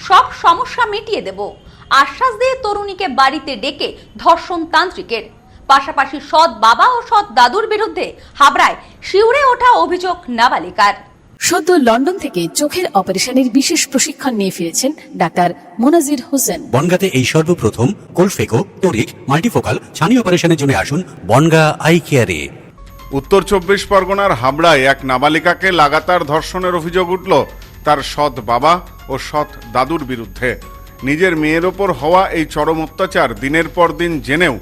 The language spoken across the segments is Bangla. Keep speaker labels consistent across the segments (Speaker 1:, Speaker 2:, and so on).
Speaker 1: সব সমস্যা মিটিয়ে দেব আশ্বাস দিয়ে তরুণীকে বাড়িতে ডেকে ধর্ষণ তান্ত্রিকের। পাশাপাশি সৎ বাবা ও সৎ দাদুর বিরুদ্ধে হাবড়ায় শিউরে ওঠা অভিযোগ নাবালিকার।
Speaker 2: সদ্য লন্ডন থেকে চোখের অপারেশনের বিশেষ প্রশিক্ষণ নিয়ে ফিরেছেন ডাক্তার মোনাজির হোসেন।
Speaker 3: বনগাঁতে এই সর্বপ্রথম কোলফেকো, টোরিক, মাল্টিফোকাল ছানি অপারেশনের জন্য আসুন বনগাঁ আই কেয়ারে।
Speaker 4: উত্তর 24 পরগনার হাবড়ায় এক নাবালিকাকে লাগাতার ধর্ষণের অভিযোগ উঠল তার সৎ বাবা ও সৎ দাদুর বিরুদ্ধে। নিজের মেয়ের ওপর হওয়া এই চরম অত্যাচার দিনের পর দিন জেনেও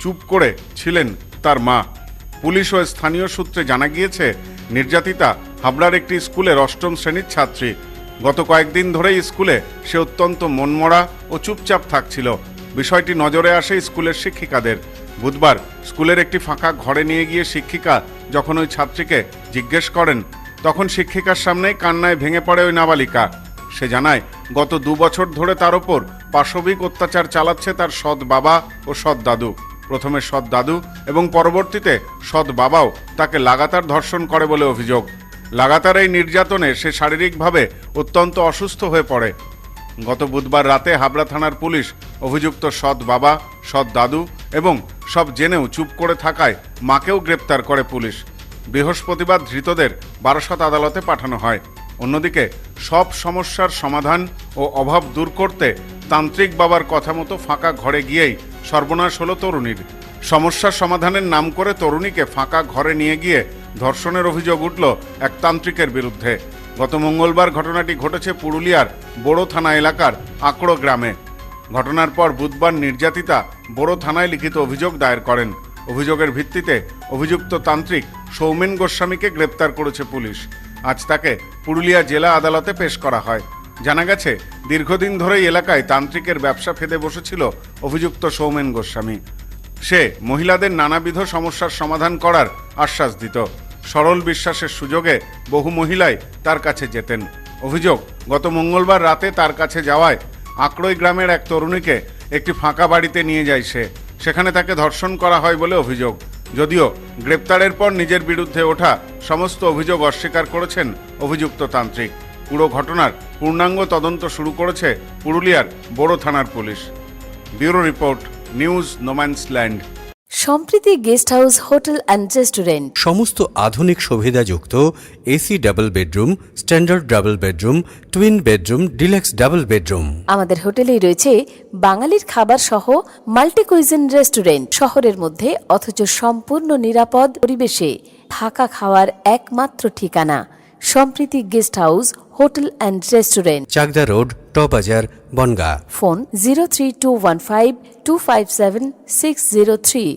Speaker 4: চুপ করে ছিলেন তার মা। পুলিশ ও স্থানীয় সূত্রে জানা গিয়েছে, নির্যাতিতা হাবড়ার একটি স্কুলের 8ম শ্রেণীর ছাত্রী। গত কয়েকদিন ধরেই স্কুলে সে অত্যন্ত মনমরা ও চুপচাপ থাকছিল। বিষয়টি নজরে আসে স্কুলের শিক্ষিকাদের। বুধবার স্কুলের একটি ফাঁকা ঘরে নিয়ে গিয়ে শিক্ষিকা যখন ওই ছাত্রীকে জিজ্ঞেস করেন, তখন শিক্ষিকার সামনেই কান্নায় ভেঙে পড়ে ওই নাবালিকা। সে জানায়, গত 2 বছর ধরে তার ওপর পাশবিক অত্যাচার চালাচ্ছে তার সৎ বাবা ও সৎ দাদু। প্রথমে সৎ দাদু এবং পরবর্তীতে সৎ বাবাও তাকে লাগাতার ধর্ষণ করে বলে অভিযোগ। লাগাতার এই নির্যাতনে সে শারীরিকভাবে অত্যন্ত অসুস্থ হয়ে পড়ে। গত বুধবার রাতে হাবড়া থানার পুলিশ অভিযুক্ত সৎ বাবা, সৎ দাদু এবং সব জেনেও চুপ করে থাকায় মাকেও গ্রেপ্তার করে পুলিশ। বৃহস্পতিবার ধৃতদের বারাসত আদালতে পাঠানো হয়। অন্যদিকে সব সমস্যার সমাধান ও অভাব দূর করতে তান্ত্রিক বাবার কথা মতো ফাঁকা ঘরে গিয়েই সর্বনাশ হলো তরুণীর। সমস্যার সমাধানের নাম করে তরুণীকে ফাঁকা ঘরে নিয়ে গিয়ে ধর্ষণের অভিযোগ উঠল এক তান্ত্রিকের বিরুদ্ধে। গত মঙ্গলবার ঘটনাটি ঘটেছে পুরুলিয়ার বোড়ো থানা এলাকার আকড়ো গ্রামে। ঘটনার পর বুধবার নির্যাতিতা বোড়ো থানায় লিখিত অভিযোগ দায়ের করেন। অভিযোগের ভিত্তিতে অভিযুক্ত তান্ত্রিক সৌমেন গোস্বামীকে গ্রেপ্তার করেছে পুলিশ। আজ তাকে পুরুলিয়া জেলা আদালতে পেশ করা হয়। জানা গেছে, দীর্ঘদিন ধরেই এলাকায় তান্ত্রিকের ব্যবসা ফেদে বসেছিল অভিযুক্ত সৌমেন গোস্বামী। সে মহিলাদের নানাবিধ সমস্যার সমাধান করার আশ্বাস দিত। সরল বিশ্বাসের সুযোগে বহু মহিলাই তার কাছে যেতেন। অভিযোগ, গত মঙ্গলবার রাতে তার কাছে যাওয়ায় আকড়ই গ্রামের এক তরুণীকে একটি ফাঁকা বাড়িতে নিয়ে যায় সে। সেখানে তাকে ধর্ষণ করা হয় বলে অভিযোগ। যদিও গ্রেপ্তারের পর নিজের বিরুদ্ধে ওঠা সমস্ত অভিযোগ অস্বীকার করেছেন অভিযুক্ত তান্ত্রিক। পুরো ঘটনার পূর্ণাঙ্গ তদন্ত শুরু করেছে পুরুলিয়ার বোড়ো থানার police. Bureau report, news no man's land.
Speaker 2: সম্প্রীতি guest house, hotel and restaurant.
Speaker 3: সমস্ত আধুনিক সুবিধাযুক্ত AC double bedroom, standard double bedroom, twin bedroom, deluxe double bedroom.
Speaker 2: আমাদের হোটেলেই রয়েছে বাঙালির খাবার সহ মাল্টি কুইজিন রেস্টুরেন্ট। শহরের মধ্যে অথচ সম্পূর্ণ নিরাপদ পরিবেশে থাকা খাওয়ার একমাত্র ঠিকানা Sampriti guest house, hotel and restaurant,
Speaker 3: Chakdah road, টবাজার, বনগাঁ।
Speaker 2: ফোন 03215257603।